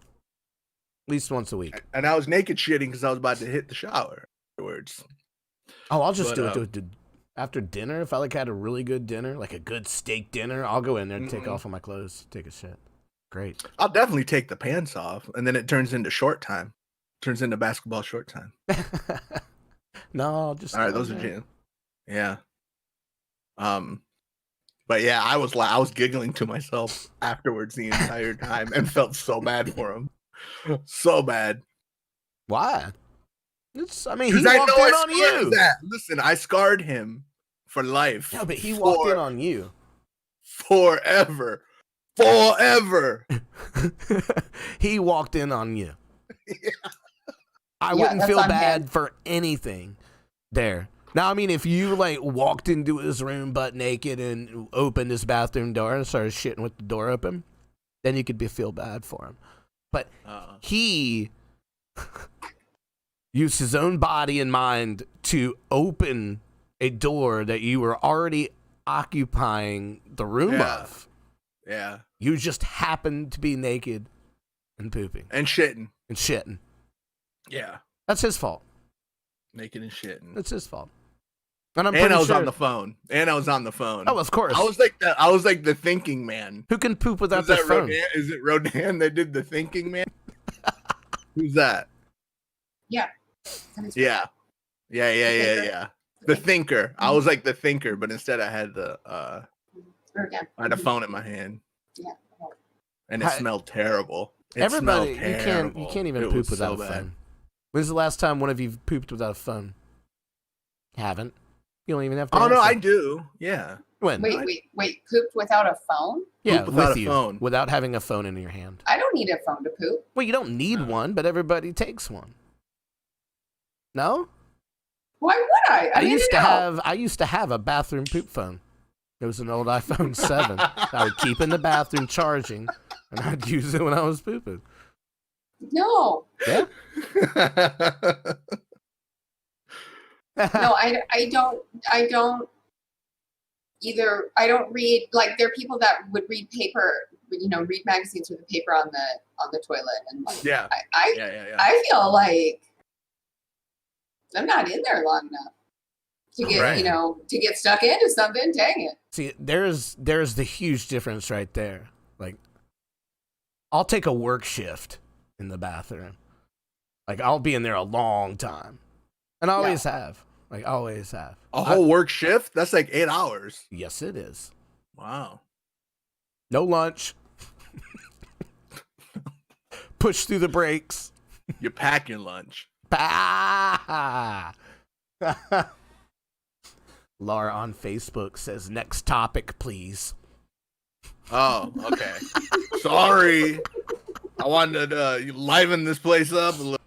At least once a week. And I was naked shitting because I was about to hit the shower afterwards. Oh, I'll just do it after dinner. If I like had a really good dinner, like a good steak dinner, I'll go in there and take off all my clothes, take a shit. Great. I'll definitely take the pants off, and then it turns into short time. Turns into basketball short time. No, just all right. Those are jam. Yeah. But yeah, I was giggling to myself afterwards the entire time and felt so bad for him, so bad. Why? He walked in on you. Listen, I scarred him for life. No, but he walked in on you forever. He walked in on you. Yeah. I wouldn't feel bad for anything there. Now, I mean, if you like walked into his room butt naked and opened his bathroom door and started shitting with the door open, then you could feel bad for him. But he used his own body and mind to open a door that you were already occupying the room of. Yeah. You just happened to be naked and pooping. And shitting. Yeah. That's his fault. Naked and shitting. That's his fault. And I was on the phone. Oh, of course. I was like the thinking man. Who can poop without their phone? Rodan? Is it Rodan that did the thinking man? Who's that? Yeah. Yeah. The thinker. I was like the thinker, but instead I had I had a phone in my hand. Yeah. And it smelled terriable. Everybody, you can't even poop without a phone. When's the last time one of you pooped without a phone? Haven't. You don't even have to. Oh no, I do. Yeah. When? Wait. Pooped without a phone? Yeah, poop without with a you, phone. without having a phone in your hand. I don't need a phone to poop. Well, you don't need one, but everybody takes one. No? Why would I? I used to have a bathroom poop phone. It was an old iPhone 7. I would keep in the bathroom charging, and I'd use it when I was pooping. No. Yeah. No, I don't either. I don't read, like, there are people that would read paper, read magazines with the paper on the toilet, and like, yeah. I feel like I'm not in there long enough. to get, Right. to get stuck into something. Dang it. See, there's the huge difference right there. Like, I'll take a work shift in the bathroom. Like, I'll be in there a long time. And I always have. Like, always have. A whole work shift? That's like 8 hours. Yes, it is. Wow. No lunch. Push through the brakes. You pack your lunch. Bah! Laura on Facebook says, next topic, please. Oh, okay. Sorry. I wanted to liven this place up a little.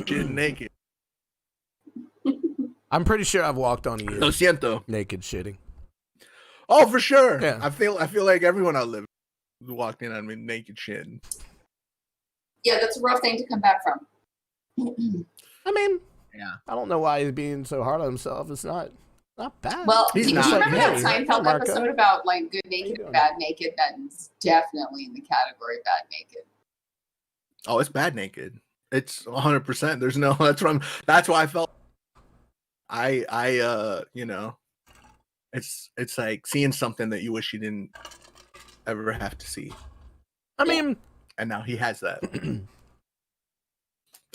Shit naked. I'm pretty sure I've walked on you Lo siento. naked shitting. Oh, for sure. Yeah. I feel like everyone I live walked in on me naked shit. Yeah, that's a rough thing to come back from. I mean, Yeah. I don't know why he's being so hard on himself. It's not bad. Well, He's do you not. remember that Hey, Seinfeld Marco. episode about like good naked, doing? bad naked? That's definitely in the category bad naked. Oh, it's bad naked. It's 100%. There's no. That's why I felt. It's like seeing something that you wish you didn't ever have to see, I mean, and now he has that.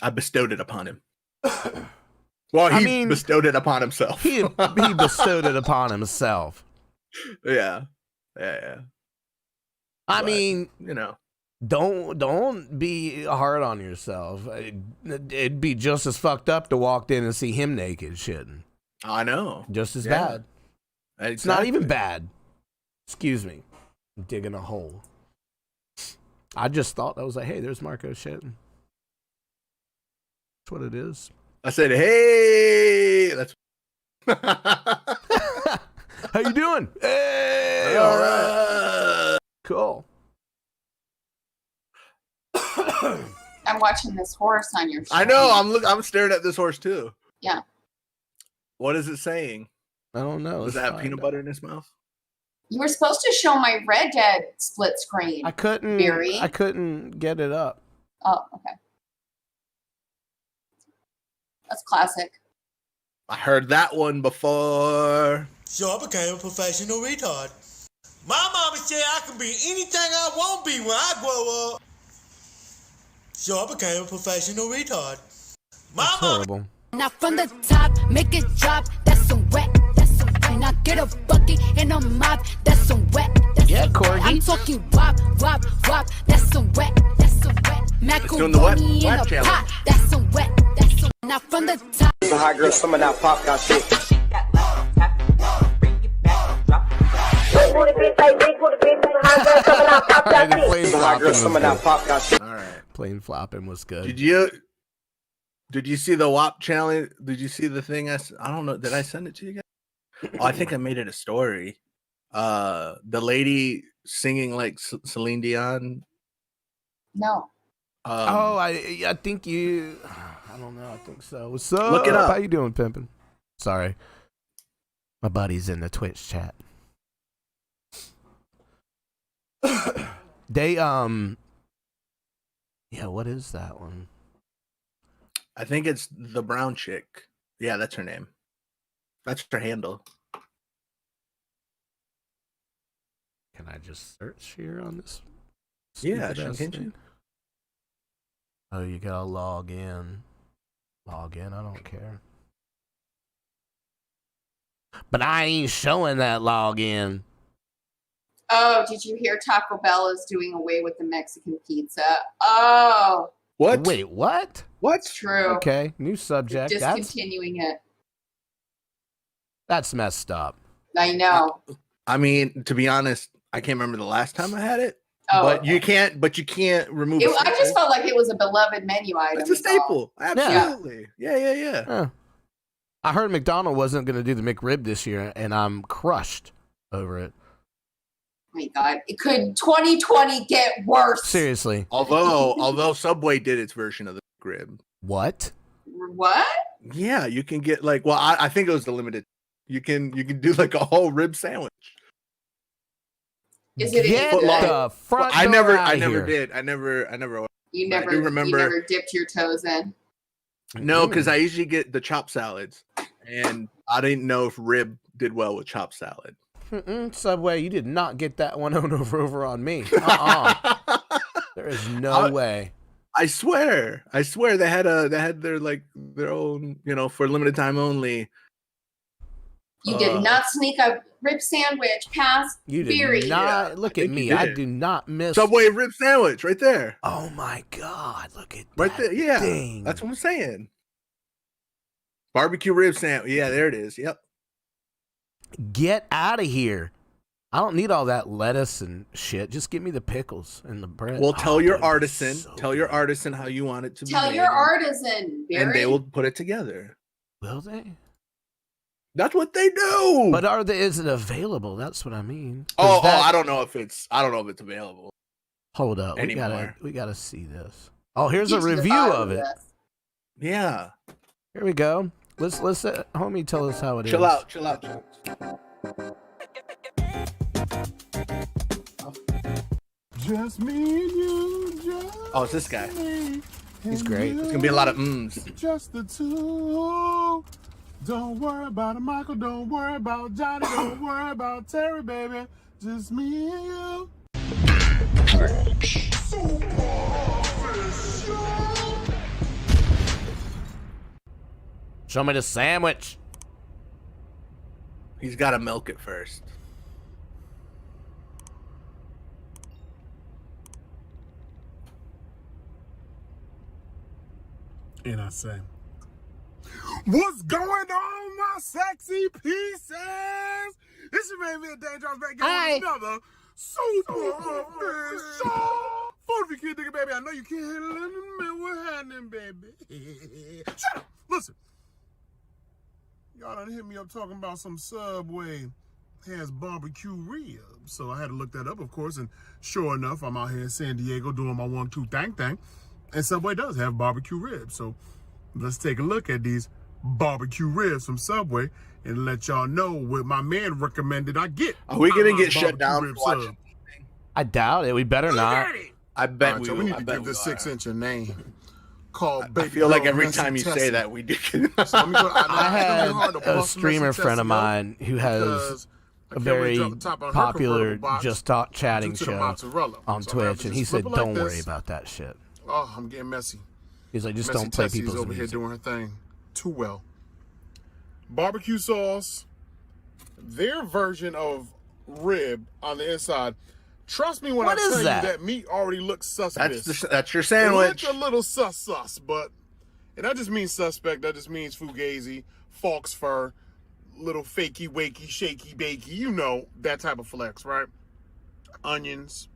I bestowed it upon him. Well, he bestowed it upon himself. he bestowed it upon himself. Yeah. I But, mean, don't be hard on yourself. It'd be just as fucked up to walk in and see him naked shitting. I know. Just as Yeah. bad. It's not even bad. Excuse me. I'm digging a hole. I just thought, I was like, hey, there's Marco shitting. That's what it is. I said, hey, that's. How you doing? Hey, all right. Cool. I'm watching this horse on your show. I know. I'm staring at this horse too. Yeah. What is it saying? I don't know. Does it have peanut butter in its mouth? You were supposed to show my Red Dead split screen. I couldn't. Barry? I couldn't get it up. Oh, okay. That's classic. I heard that one before. So I became a professional retard. My mama said I can be anything I want to be when I grow up. So I became a professional retard. That's horrible. Now from the top, make it drop. That's some wet. That's some wet. Now get a bucket and a mop. That's some wet. That's Yeah, some Corgi. wet. I'm talking wop, wop, wop. That's some wet. That's some wet. doing the wet- Macaroni in wet a challenge. pot. That's some wet. That's some. Now from the top. The hot girl, some of that pop got shit. Alright, the plane The hot girl, flopping some was of that good. pop got shit. All right. Plane flopping was good. Did you see the WAP challenge? Did you see the thing? I don't know. Did I send it to you guys? Oh, I think I made it a story. The lady singing like Celine Dion. No. Oh, I think you. I don't know. I think so. What's up? Look it up. How you doing, pimpin'? Sorry, my buddy's in the Twitch chat. They yeah. What is that one? I think it's the brown chick. Yeah, that's her name. That's her handle. Can I just search here on this? Yeah, stupid ass can't thing? you? Oh, you gotta log in. Log in. I don't care. But I ain't showing that login. Oh, did you hear Taco Bell is doing away with the Mexican pizza? Oh, What? Wait, what? What? true. Okay, new subject. That's Discontinuing it. messed up. I know. I mean, to be honest, I can't remember the last time I had it. Oh, but okay. you can't remove. I just felt like it was a beloved menu item. It's a is all. staple. Absolutely. Yeah. Huh. I heard McDonald wasn't going to do the McRib this year, and I'm crushed over it. Oh my God, it could 2020 get worse. Seriously. Although Subway did its version of the rib. What? What? Yeah, you can get like. Well, I think it was the limited. You can do like a whole rib sandwich. Is it Get any good? the front I door never outta did. here. I never. You I do never remember- you never dipped your toes in. No, because I usually get the chopped salads. And I didn't know if rib did well with chopped salad. Subway, you did not get that one over on me. There is no way. I swear they had their own, for limited time only. You did not sneak a rib sandwich past You did Beery. not. Look at me. I do not miss. Subway rib sandwich right there. Oh my God! Look at right there. Yeah, thing. that's what I'm saying. Barbecue rib sandwich. Yeah, there it is. Yep. Get out of here! I don't need all that lettuce and shit. Just give me the pickles and the bread. Well, tell your artisan. Tell your artisan how you want it to be. Tell your artisan, Beery. And they will put it together. Will they? That's what they do. But is it available? That's what I mean. I don't know if it's available. Hold up. Anymore. We gotta see this. Oh, here's a review of it. Yeah. Here we go. Let's homie tell us how it is. Chill out. Just me and you. Oh, it's this guy. He's great. It's gonna be a lot of mms. Just the two. Don't worry about it, Michael. Don't worry about Johnny. Don't worry about Terry, baby. Just me and you. Show me the sandwich. He's got to milk it first. And I say, what's going on, my sexy pieces? This is made me a dangerous back with another super official. For the kid, nigga, baby. I know you can't handle it, man. What's happening, baby? Shut up. Listen. Y'all done hit me up talking about some Subway has barbecue ribs. So I had to look that up, of course. And sure enough, I'm out here in San Diego doing my 1-2 thing. And Subway does have barbecue ribs. So let's take a look at these barbecue ribs from Subway and let y'all know what my man recommended I get. Are we going to get shut down for watching? I doubt it. We better not. I bet right, we so will. We need to give this 6-inch a name. Called Baby I feel like Girl every Messy time you Tessie. say that, we do. I had a streamer friend of mine who has a very popular Just Talk chatting show on Twitch, and he said, "Don't worry about that shit." Oh, I'm getting messy. He's like, just Messy don't play Tessie's people's over music. here doing her thing too well. Barbecue sauce, their version of rib on the inside. Trust me when I tell you that meat already looks suspect. That's your sandwich. It looks a little sus, but and that just means suspect. That just means fugazi, falk's fur, little fakey, wakey, shaky, bakey. You know that type of flex, right? Onions,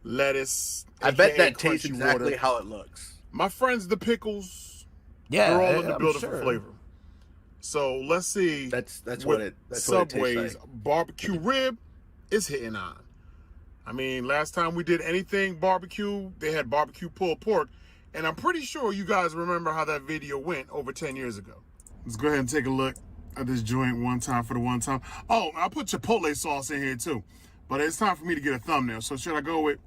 lettuce. I bet that tastes exactly how it looks. My friends, the pickles. Yeah, they're all in the I'm building sure. for flavor. So let's see. That's what what it Subway's tastes like. barbecue rib is hitting on. I mean, last time we did anything barbecue, they had barbecue pulled pork, and I'm pretty sure you guys remember how that video went over 10 years ago. Let's go ahead and take a look at this joint one time for the one time. Oh, I put Chipotle sauce in here too, but it's time for me to get a thumbnail. So should I go with?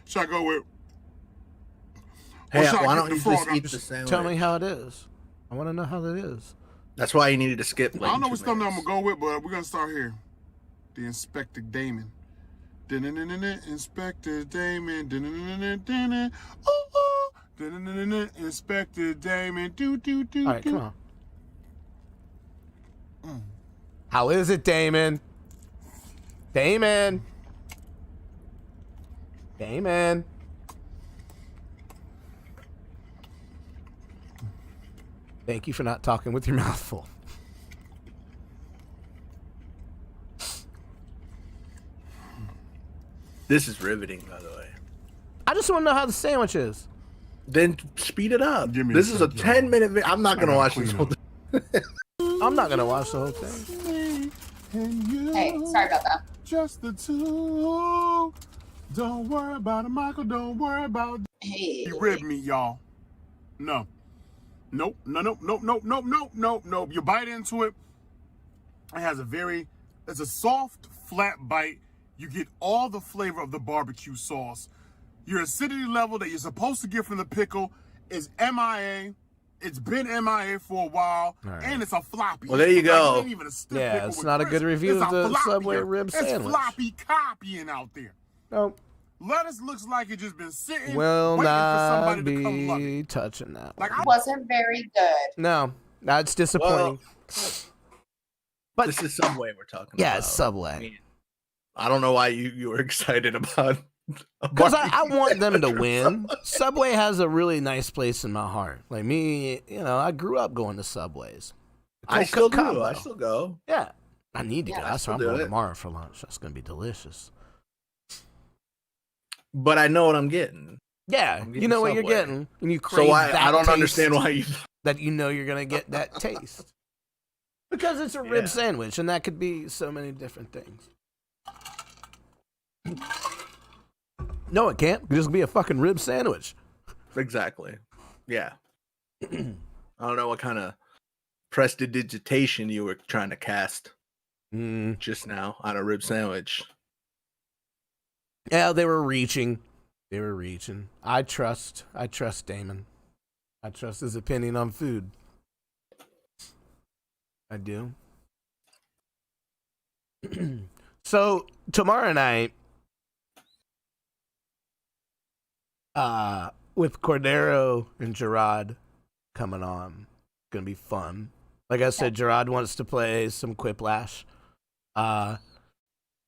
Hey, why don't you just eat the sandwich? Tell me how it is. I want to know how that is. That's why you needed to skip. I don't know which thumbnail I'm gonna go with, but we're gonna start here. The Inspector Damon. Inspector Damon. Inspector Damon. All right, come on. How is it, Damon? Damon. Thank you for not talking with your mouth full. This is riveting, by the way. I just want to know how the sandwich is. Then speed it up. This is a 10-minute video. I'm not going to watch this whole thing. I'm not going to watch the whole thing. Hey, sorry about that. Just the two. Don't worry about it, Michael. Don't worry about it. Hey. You ribbed me, y'all. No. Nope. No. You bite into it. It has it's a soft, flat bite. You get all the flavor of the barbecue sauce. Your acidity level that you're supposed to get from the pickle is MIA. It's been MIA for a while, All right. and it's a floppy. Well, there you go. It ain't even a stiff Yeah, pickle it's with not a crisp. good review It's of a the floppier. Subway rib sandwich. It's floppy copying out there. Nope. Lettuce looks like it just been sitting, Will waiting for not somebody to come love be it. touching that. Like, one. Wasn't very good. No, that's disappointing. But This is Subway we're talking yeah, about. it's Subway. I mean, I don't know why you were excited about. Because I want them to win. Subway has a really nice place in my heart. Like me, I grew up going to Subways. I still do. Combo. I still go. Yeah, I need to Yeah, go. I That's what I'm still do going it. tomorrow for lunch. That's going to be delicious. But I know what I'm getting. Yeah, I'm you getting know what you're Subway. getting. And you crave So I don't taste understand why you. that you know you're going to get that taste. Because it's a rib Yeah. sandwich, and that could be so many different things. No, it can't. It's just be a fucking rib sandwich. Exactly. Yeah. I don't know what kind of prestidigitation you were trying to cast just now on a rib sandwich. Yeah, they were reaching. I trust Damon. I trust his opinion on food. I do. So tomorrow night, with Cordero and Gerard coming on, it's gonna be fun. Like I said, Gerard wants to play some Quiplash. I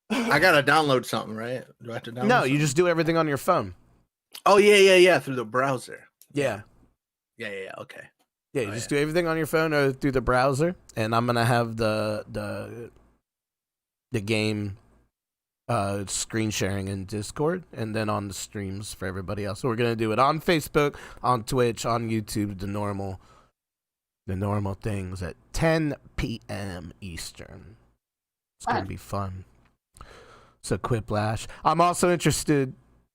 gotta download something, right? Do I have to download? No, something? you just do everything on your phone. Oh yeah, through the browser. Yeah. Yeah. Okay. Yeah, you just do everything on your phone or through the browser, and I'm gonna have the game screen sharing in Discord, and then on the streams for everybody else. So we're gonna do it on Facebook, on Twitch, on YouTube, the normal things at 10 p.m. Eastern. It's gonna be fun. So Quiplash. I'm also interested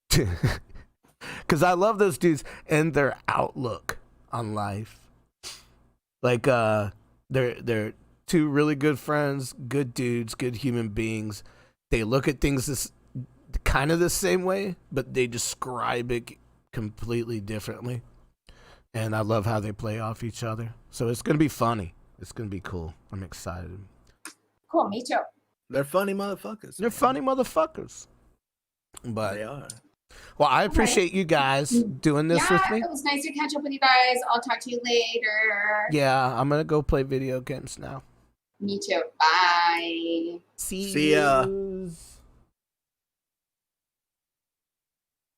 because I love those dudes and their outlook on life. Like they're two really good friends, good dudes, good human beings. They look at things kind of the same way, but they describe it completely differently. And I love how they play off each other. So it's gonna be funny. It's gonna be cool. I'm excited. Cool, me too. They're funny motherfuckers. They're funny motherfuckers. But They are. well, I appreciate you guys doing this with me. It was nice to catch up with you guys. I'll talk to you later. Yeah, I'm gonna go play video games now. Me too. Bye. See ya. yous.